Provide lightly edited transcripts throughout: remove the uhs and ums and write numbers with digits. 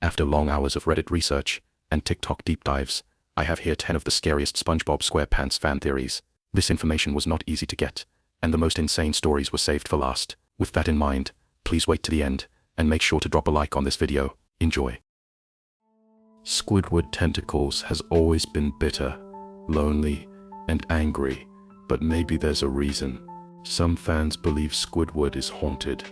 After long hours of Reddit research and TikTok deep dives, I have here 10 of the scariest SpongeBob SquarePants fan theories. This information was not easy to get, and the most insane stories were saved for last. With that in mind, please wait to the end, and make sure to drop a like on this video. Enjoy. Squidward Tentacles has always been bitter, lonely, and angry, but maybe there's a reason. Some fans believe Squidward is haunted,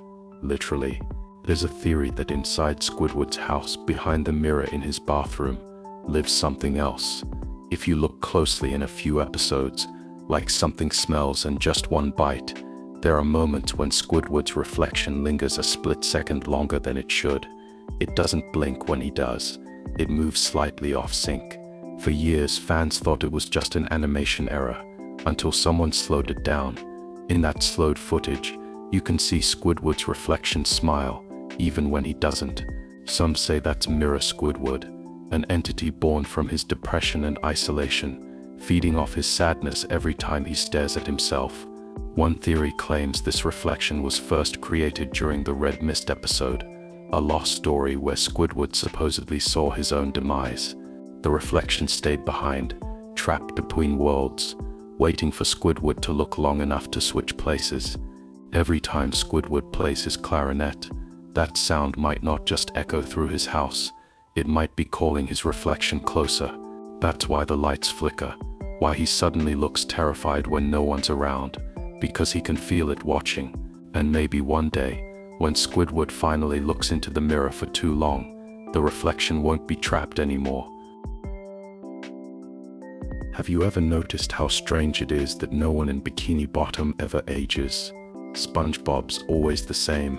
literally. There's a theory that inside Squidward's house, behind the mirror in his bathroom, lives something else. If you look closely in a few episodes, like something smells and just one bite, there are moments when Squidward's reflection lingers a split second longer than it should. It doesn't blink when he does. It moves slightly off sync. For years, fans thought it was just an animation error, until someone slowed it down. In that slowed footage, you can see Squidward's reflection smile, even when he doesn't. Some say that's Mirror Squidward, an entity born from his depression and isolation, feeding off his sadness every time he stares at himself. One theory claims this reflection was first created during the Red Mist episode, a lost story where Squidward supposedly saw his own demise. The reflection stayed behind, trapped between worlds, waiting for Squidward to look long enough to switch places. Every time Squidward plays his clarinet, that sound might not just echo through his house, it might be calling his reflection closer. That's why the lights flicker, why he suddenly looks terrified when no one's around, because he can feel it watching. And maybe one day, when Squidward finally looks into the mirror for too long, the reflection won't be trapped anymore. Have you ever noticed how strange it is that no one in Bikini Bottom ever ages? SpongeBob's always the same,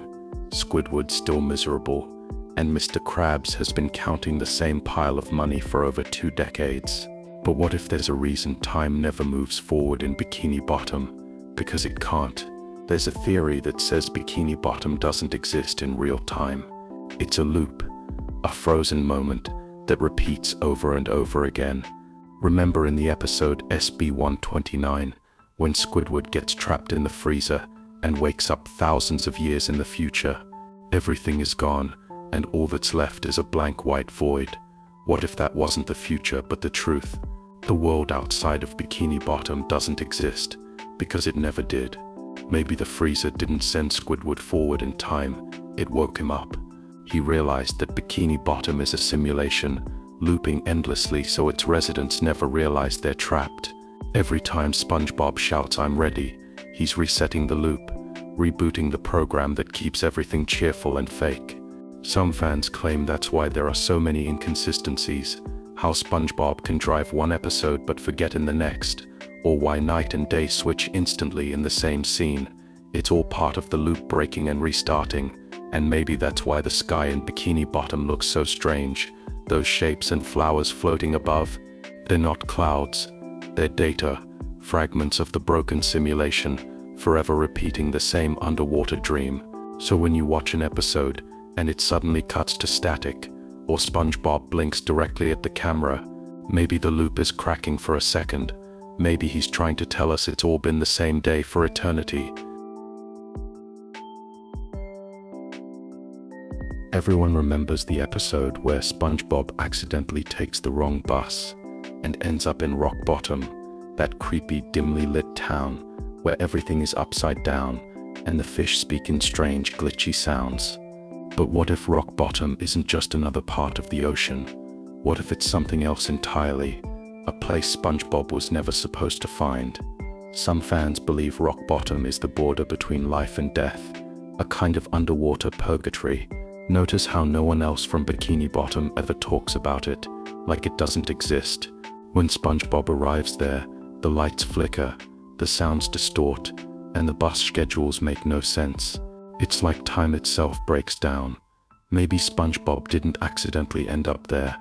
Squidward's still miserable, and Mr. Krabs has been counting the same pile of money for over 2 decades. But what if there's a reason time never moves forward in Bikini Bottom? Because it can't. There's a theory that says Bikini Bottom doesn't exist in real time. It's a loop, a frozen moment that repeats over and over again. Remember in the episode SB-129, when Squidward gets trapped in the freezer and wakes up thousands of years in the future? Everything is gone, and all that's left is a blank white void. What if that wasn't the future but the truth? The world outside of Bikini Bottom doesn't exist, because it never did. Maybe the freezer didn't send Squidward forward in time, it woke him up. He realized that Bikini Bottom is a simulation, looping endlessly so its residents never realize they're trapped. Every time SpongeBob shouts "I'm ready," he's resetting the loop, rebooting the program that keeps everything cheerful and fake. Some fans claim that's why there are so many inconsistencies, how SpongeBob can drive one episode but forget in the next, or why night and day switch instantly in the same scene. It's all part of the loop breaking and restarting, and maybe that's why the sky in Bikini Bottom looks so strange. Those shapes and flowers floating above, they're not clouds, they're data, fragments of the broken simulation, forever repeating the same underwater dream. So when you watch an episode, and it suddenly cuts to static, or SpongeBob blinks directly at the camera, maybe the loop is cracking for a second. Maybe he's trying to tell us it's all been the same day for eternity. Everyone remembers the episode where SpongeBob accidentally takes the wrong bus and ends up in Rock Bottom, that creepy, dimly lit town where everything is upside down and the fish speak in strange, glitchy sounds. But what if Rock Bottom isn't just another part of the ocean? What if it's something else entirely? A place SpongeBob was never supposed to find. Some fans believe Rock Bottom is the border between life and death, a kind of underwater purgatory. Notice how no one else from Bikini Bottom ever talks about it, like it doesn't exist. When SpongeBob arrives there, the lights flicker, the sounds distort, and the bus schedules make no sense. It's like time itself breaks down. Maybe SpongeBob didn't accidentally end up there.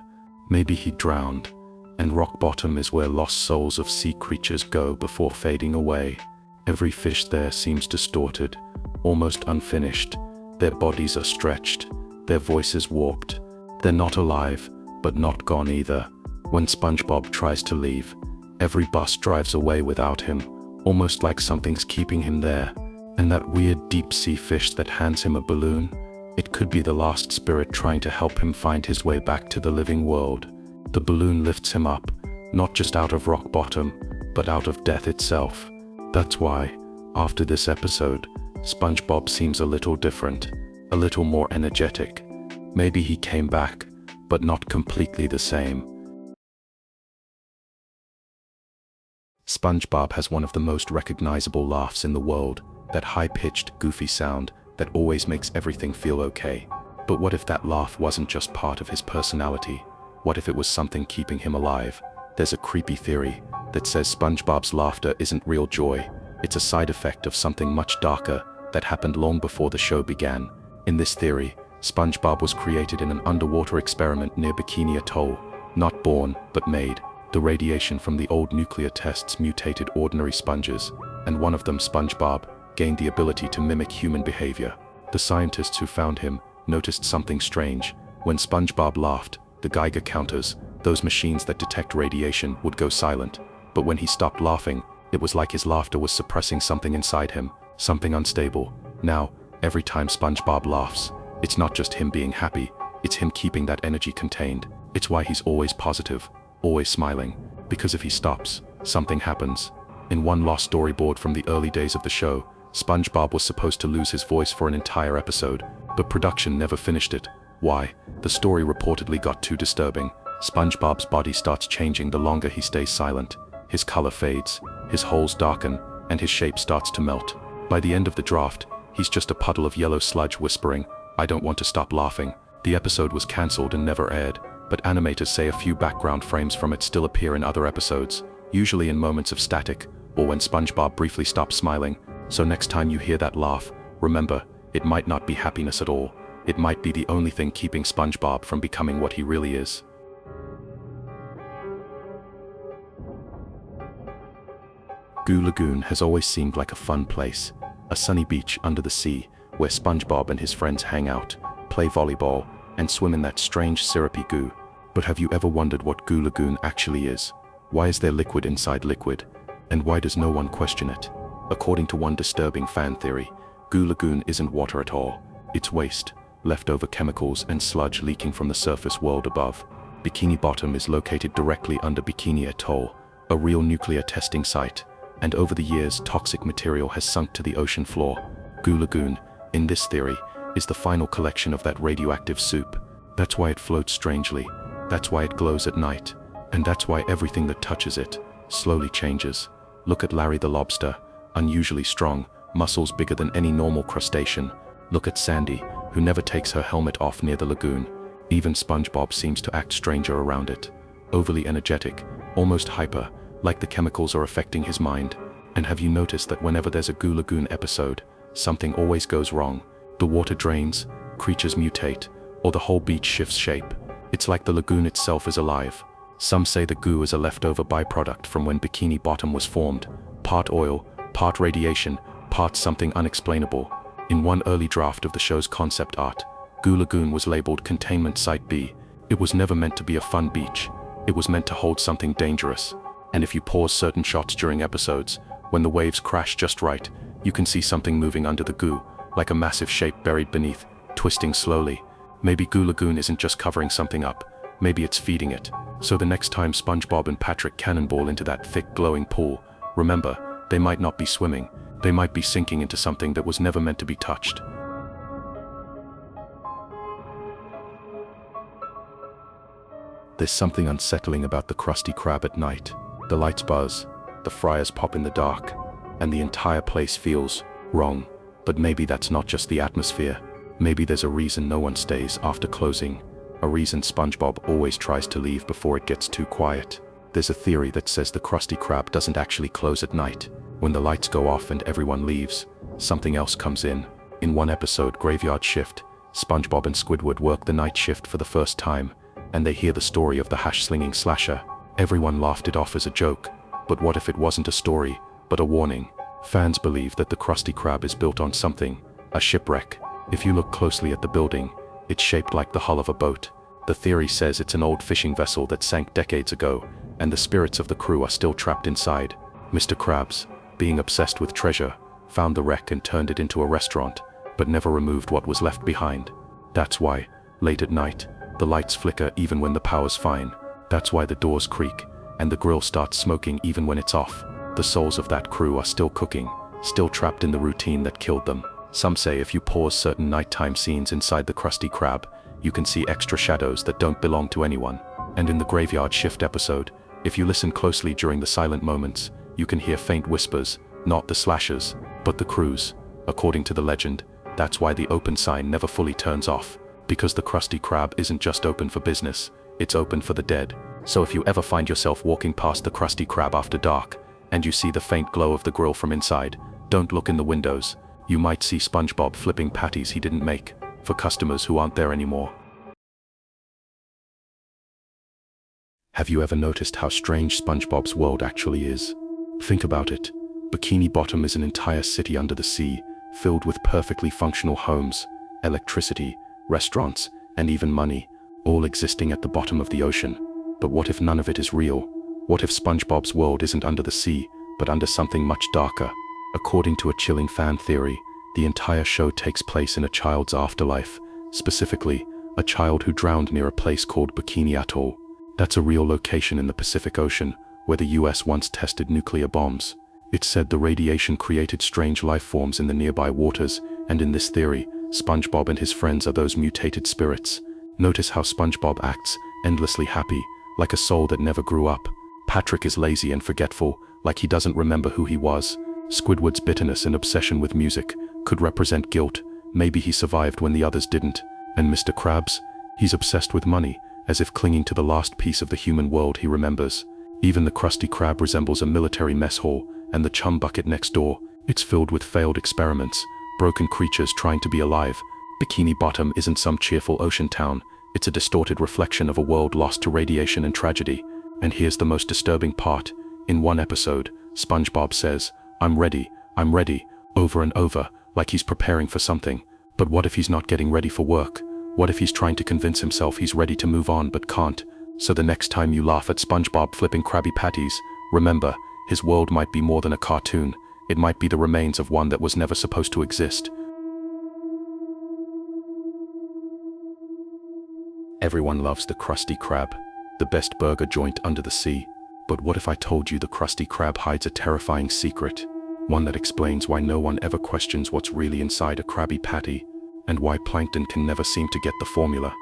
Maybe he drowned, and Rock Bottom is where lost souls of sea creatures go before fading away. Every fish there seems distorted, almost unfinished. Their bodies are stretched, their voices warped. They're not alive, but not gone either. When SpongeBob tries to leave, every bus drives away without him, almost like something's keeping him there. And that weird deep-sea fish that hands him a balloon, It could be the lost spirit trying to help him find his way back to the living world. The balloon lifts him up, not just out of rock bottom, but out of death itself. That's why, after this episode, SpongeBob seems a little different, a little more energetic. Maybe he came back, but not completely the same. SpongeBob has one of the most recognizable laughs in the world, that high-pitched, goofy sound that always makes everything feel okay. But what if that laugh wasn't just part of his personality? What if it was something keeping him alive? There's a creepy theory that says SpongeBob's laughter isn't real joy, it's a side effect of something much darker that happened long before the show began. In this theory, SpongeBob was created in an underwater experiment near Bikini Atoll, not born, but made. The radiation from the old nuclear tests mutated ordinary sponges, and one of them, SpongeBob, gained the ability to mimic human behavior. The scientists who found him noticed something strange. When SpongeBob laughed, the Geiger counters, those machines that detect radiation, would go silent. But when he stopped laughing, it was like his laughter was suppressing something inside him, something unstable. Now, every time SpongeBob laughs, it's not just him being happy, it's him keeping that energy contained. It's why he's always positive, always smiling, because if he stops, something happens. In one lost storyboard from the early days of the show, SpongeBob was supposed to lose his voice for an entire episode, but production never finished it. Why? The story reportedly got too disturbing. SpongeBob's body starts changing the longer he stays silent. His color fades, his holes darken, and his shape starts to melt. By the end of the draft, he's just a puddle of yellow sludge whispering, "I don't want to stop laughing." The episode was cancelled and never aired, but animators say a few background frames from it still appear in other episodes, usually in moments of static, or when SpongeBob briefly stops smiling. So next time you hear that laugh, remember, it might not be happiness at all. It might be the only thing keeping SpongeBob from becoming what he really is. Goo Lagoon has always seemed like a fun place, a sunny beach under the sea, where SpongeBob and his friends hang out, play volleyball, and swim in that strange syrupy goo. But have you ever wondered what Goo Lagoon actually is? Why is there liquid inside liquid? And why does no one question it? According to one disturbing fan theory, Goo Lagoon isn't water at all. It's waste, leftover chemicals and sludge leaking from the surface world above. Bikini Bottom is located directly under Bikini Atoll, a real nuclear testing site, and over the years toxic material has sunk to the ocean floor. Goo Lagoon, in this theory, is the final collection of that radioactive soup. That's why it floats strangely, that's why it glows at night, and that's why everything that touches it slowly changes. Look at Larry the lobster, unusually strong, muscles bigger than any normal crustacean. Look at Sandy, who never takes her helmet off near the lagoon. Even SpongeBob seems to act stranger around it. Overly energetic, almost hyper, like the chemicals are affecting his mind. And have you noticed that whenever there's a Goo Lagoon episode, something always goes wrong? The water drains, creatures mutate, or the whole beach shifts shape. It's like the lagoon itself is alive. Some say the goo is a leftover byproduct from when Bikini Bottom was formed. Part oil, part radiation, part something unexplainable. In one early draft of the show's concept art, Goo Lagoon was labeled Containment Site B. It was never meant to be a fun beach. It was meant to hold something dangerous. And if you pause certain shots during episodes, when the waves crash just right, you can see something moving under the goo, like a massive shape buried beneath, twisting slowly. Maybe Goo Lagoon isn't just covering something up, maybe it's feeding it. So the next time SpongeBob and Patrick cannonball into that thick glowing pool, remember, they might not be swimming, they might be sinking into something that was never meant to be touched. There's something unsettling about the Krusty Krab at night. The lights buzz, the fryers pop in the dark, and the entire place feels wrong. But maybe that's not just the atmosphere. Maybe there's a reason no one stays after closing. A reason SpongeBob always tries to leave before it gets too quiet. There's a theory that says the Krusty Krab doesn't actually close at night. When the lights go off and everyone leaves, something else comes in. In one episode, Graveyard Shift, SpongeBob and Squidward work the night shift for the first time, and they hear the story of the hash-slinging slasher. Everyone laughed it off as a joke, but what if it wasn't a story, but a warning? Fans believe that the Krusty Krab is built on something, a shipwreck. If you look closely at the building, it's shaped like the hull of a boat. The theory says it's an old fishing vessel that sank decades ago, and the spirits of the crew are still trapped inside. Mr. Krabs, being obsessed with treasure, found the wreck and turned it into a restaurant, but never removed what was left behind. That's why, late at night, the lights flicker even when the power's fine. That's why the doors creak, and the grill starts smoking even when it's off. The souls of that crew are still cooking, still trapped in the routine that killed them. Some say if you pause certain nighttime scenes inside the Krusty Krab, you can see extra shadows that don't belong to anyone. And in the Graveyard Shift episode, if you listen closely during the silent moments, you can hear faint whispers, not the slashers, but the crews. According to the legend, that's why the open sign never fully turns off, because the Krusty Krab isn't just open for business, it's open for the dead. So if you ever find yourself walking past the Krusty Krab after dark, and you see the faint glow of the grill from inside, don't look in the windows. You might see SpongeBob flipping patties he didn't make, for customers who aren't there anymore. Have you ever noticed how strange SpongeBob's world actually is? Think about it. Bikini Bottom is an entire city under the sea, filled with perfectly functional homes, electricity, restaurants, and even money, all existing at the bottom of the ocean. But what if none of it is real? What if SpongeBob's world isn't under the sea, but under something much darker? According to a chilling fan theory, the entire show takes place in a child's afterlife, specifically, a child who drowned near a place called Bikini Atoll. That's a real location in the Pacific Ocean, where the US once tested nuclear bombs. It's said the radiation created strange life forms in the nearby waters, and in this theory, SpongeBob and his friends are those mutated spirits. Notice how SpongeBob acts, endlessly happy, like a soul that never grew up. Patrick is lazy and forgetful, like he doesn't remember who he was. Squidward's bitterness and obsession with music could represent guilt. Maybe he survived when the others didn't. And Mr. Krabs, he's obsessed with money, as if clinging to the last piece of the human world he remembers. Even the Krusty Krab resembles a military mess hall, and the chum bucket next door, it's filled with failed experiments, broken creatures trying to be alive. Bikini Bottom isn't some cheerful ocean town, it's a distorted reflection of a world lost to radiation and tragedy. And here's the most disturbing part. In one episode, SpongeBob says, I'm ready, over and over, like he's preparing for something. But what if he's not getting ready for work? What if he's trying to convince himself he's ready to move on but can't? So the next time you laugh at SpongeBob flipping Krabby Patties, remember, his world might be more than a cartoon. It might be the remains of one that was never supposed to exist. Everyone loves the Krusty Krab, the best burger joint under the sea. But what if I told you the Krusty Krab hides a terrifying secret? One that explains why no one ever questions what's really inside a Krabby Patty, and why Plankton can never seem to get the formula.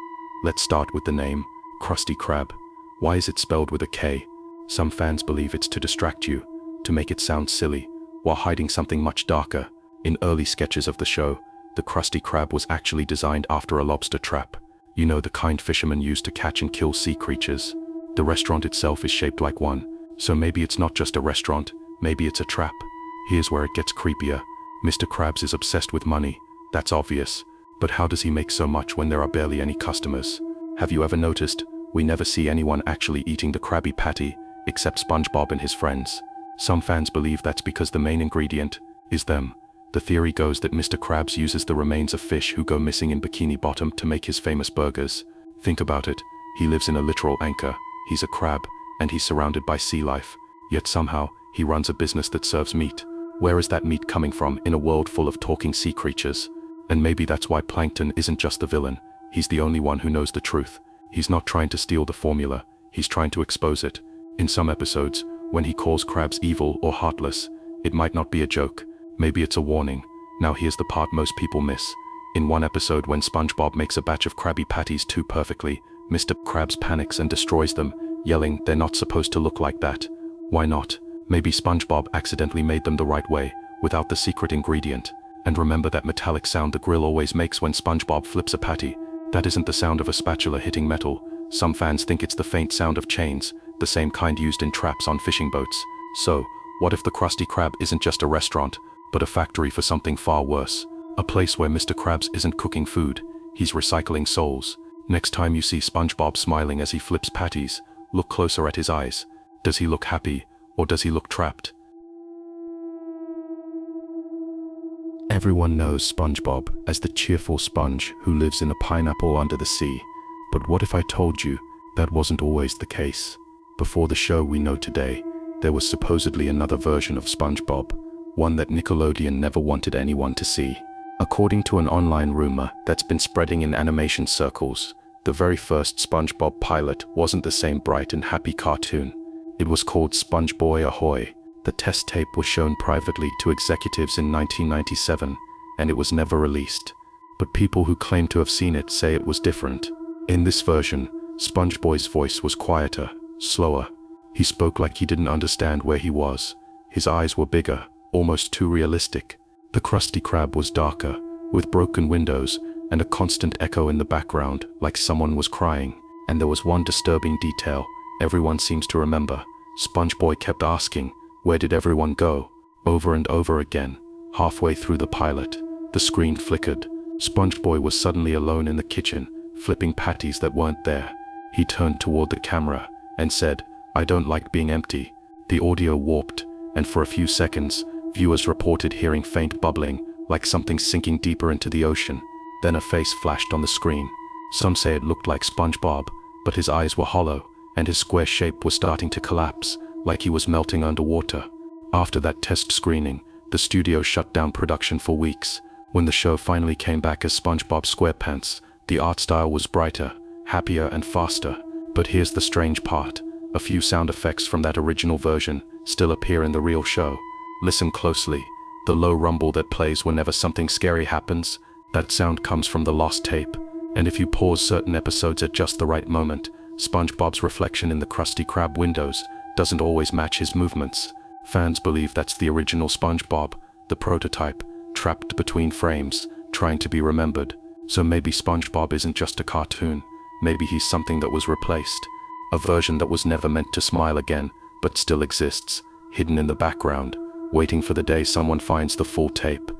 Let's start with the name, Krusty Krab. Why is it spelled with a K? Some fans believe it's to distract you, to make it sound silly, while hiding something much darker. In early sketches of the show, the Krusty Krab was actually designed after a lobster trap. You know, the kind fishermen used to catch and kill sea creatures. The restaurant itself is shaped like one, so maybe it's not just a restaurant, maybe it's a trap. Here's where it gets creepier. Mr. Krabs is obsessed with money, that's obvious. But how does he make so much when there are barely any customers? Have you ever noticed, we never see anyone actually eating the Krabby Patty, except SpongeBob and his friends. Some fans believe that's because the main ingredient is them. The theory goes that Mr. Krabs uses the remains of fish who go missing in Bikini Bottom to make his famous burgers. Think about it, he lives in a literal anchor, he's a crab, and he's surrounded by sea life. Yet somehow, he runs a business that serves meat. Where is that meat coming from in a world full of talking sea creatures? And maybe that's why Plankton isn't just the villain, he's the only one who knows the truth. He's not trying to steal the formula, he's trying to expose it. In some episodes, when he calls crabs evil or heartless, it might not be a joke, maybe it's a warning. Now here's the part most people miss. In one episode when SpongeBob makes a batch of Krabby Patties too perfectly, Mr. Krabs panics and destroys them, yelling they're not supposed to look like that. Why not? Maybe SpongeBob accidentally made them the right way, without the secret ingredient. And remember that metallic sound the grill always makes when SpongeBob flips a patty. That isn't the sound of a spatula hitting metal. Some fans think it's the faint sound of chains, the same kind used in traps on fishing boats. So, what if the Krusty Krab isn't just a restaurant, but a factory for something far worse? A place where Mr. Krabs isn't cooking food, he's recycling souls. Next time you see SpongeBob smiling as he flips patties, look closer at his eyes. Does he look happy, or does he look trapped? Everyone knows SpongeBob as the cheerful sponge who lives in a pineapple under the sea. But what if I told you that wasn't always the case? Before the show we know today, there was supposedly another version of SpongeBob, one that Nickelodeon never wanted anyone to see. According to an online rumor that's been spreading in animation circles, the very first SpongeBob pilot wasn't the same bright and happy cartoon. It was called SpongeBoy Ahoy. The test tape was shown privately to executives in 1997, and it was never released. But people who claim to have seen it say it was different. In this version, SpongeBob's voice was quieter, slower. He spoke like he didn't understand where he was. His eyes were bigger, almost too realistic. The Krusty Krab was darker, with broken windows and a constant echo in the background, like someone was crying. And there was one disturbing detail everyone seems to remember. SpongeBob kept asking, "Where did everyone go?" over and over again. Halfway through the pilot, the screen flickered. SpongeBob was suddenly alone in the kitchen, flipping patties that weren't there. He turned toward the camera and said, "I don't like being empty." The audio warped, and for a few seconds, viewers reported hearing faint bubbling, like something sinking deeper into the ocean. Then a face flashed on the screen. Some say it looked like SpongeBob, but his eyes were hollow, and his square shape was starting to collapse, like he was melting underwater. After that test screening, the studio shut down production for weeks. When the show finally came back as SpongeBob SquarePants, the art style was brighter, happier, and faster. But here's the strange part. A few sound effects from that original version still appear in the real show. Listen closely. The low rumble that plays whenever something scary happens, that sound comes from the lost tape. And if you pause certain episodes at just the right moment, SpongeBob's reflection in the Krusty Krab windows doesn't always match his movements. Fans believe that's the original SpongeBob, the prototype, trapped between frames, trying to be remembered. So maybe SpongeBob isn't just a cartoon. Maybe he's something that was replaced. A version that was never meant to smile again, but still exists, hidden in the background, waiting for the day someone finds the full tape.